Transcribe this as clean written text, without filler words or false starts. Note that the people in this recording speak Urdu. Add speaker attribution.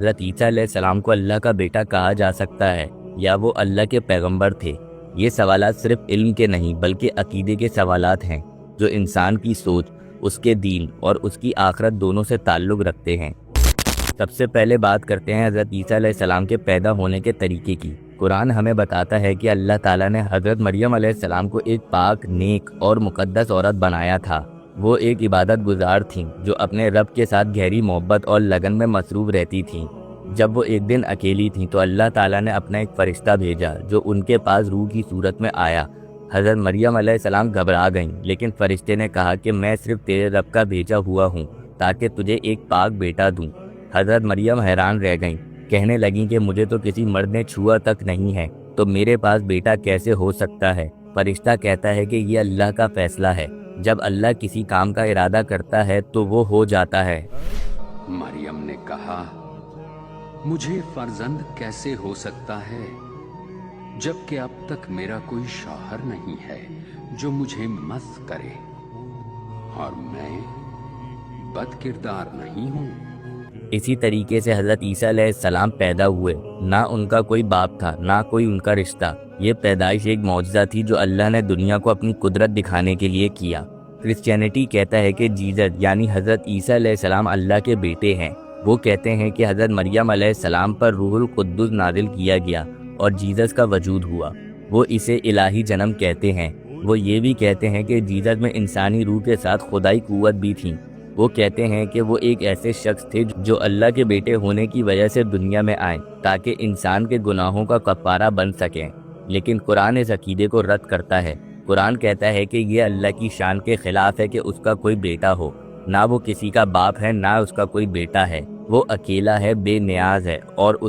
Speaker 1: حضرت عیسیٰ علیہ السلام کو اللہ کا بیٹا کہا جا سکتا ہے یا وہ اللہ کے پیغمبر تھے؟ یہ سوالات صرف علم کے نہیں بلکہ عقیدے کے سوالات ہیں جو انسان کی سوچ، اس کے دین اور اس کی آخرت دونوں سے تعلق رکھتے ہیں۔ سب سے پہلے بات کرتے ہیں حضرت عیسیٰ علیہ السلام کے پیدا ہونے کے طریقے کی۔ قرآن ہمیں بتاتا ہے کہ اللہ تعالیٰ نے حضرت مریم علیہ السلام کو ایک پاک، نیک اور مقدس عورت بنایا تھا۔ وہ ایک عبادت گزار تھیں جو اپنے رب کے ساتھ گہری محبت اور لگن میں مصروف رہتی تھیں۔ جب وہ ایک دن اکیلی تھیں تو اللہ تعالیٰ نے اپنا ایک فرشتہ بھیجا جو ان کے پاس روح کی صورت میں آیا۔ حضرت مریم علیہ السلام گھبرا گئیں، لیکن فرشتے نے کہا کہ میں صرف تیرے رب کا بھیجا ہوا ہوں تاکہ تجھے ایک پاک بیٹا دوں۔ حضرت مریم حیران رہ گئیں، کہنے لگیں کہ مجھے تو کسی مرد نے چھوا تک نہیں ہے، تو میرے پاس بیٹا کیسے ہو سکتا ہے؟ فرشتہ کہتا ہے کہ یہ اللہ کا فیصلہ ہے، جب اللہ کسی کام کا ارادہ کرتا ہے تو وہ ہو جاتا ہے۔
Speaker 2: مریم نے کہا، مجھے فرزند کیسے ہو سکتا ہے جبکہ اب تک میرا کوئی شوہر نہیں ہے جو مجھے مس کرے، اور میں بد کردار نہیں ہوں۔
Speaker 1: اسی طریقے سے حضرت عیسیٰ علیہ السلام پیدا ہوئے، نہ ان کا کوئی باپ تھا نہ کوئی ان کا رشتہ۔ یہ پیدائش ایک معجزہ تھی جو اللہ نے دنیا کو اپنی قدرت دکھانے کے لیے کیا۔ کرسچینٹی کہتا ہے کہ جیزس یعنی حضرت عیسیٰ علیہ السلام اللہ کے بیٹے ہیں۔ وہ کہتے ہیں کہ حضرت مریم علیہ السلام پر روح القدس نازل کیا گیا اور جیزس کا وجود ہوا۔ وہ اسے الہی جنم کہتے ہیں۔ وہ یہ بھی کہتے ہیں کہ جیزس میں انسانی روح کے ساتھ خدائی قوت بھی تھی۔ وہ کہتے ہیں کہ وہ ایک ایسے شخص تھے جو اللہ کے بیٹے ہونے کی وجہ سے دنیا میں آئے تاکہ انسان کے گناہوں کا کفارہ بن سکیں۔ لیکن قرآن اس عقیدے کو رد کرتا ہے۔ قرآن کہتا ہے کہ یہ اللہ کی شان کے خلاف ہے کہ اس کا کوئی بیٹا ہو۔ نہ وہ کسی کا باپ ہے نہ اس کا کوئی بیٹا ہے، وہ اکیلا ہے، بے نیاز ہے اور اس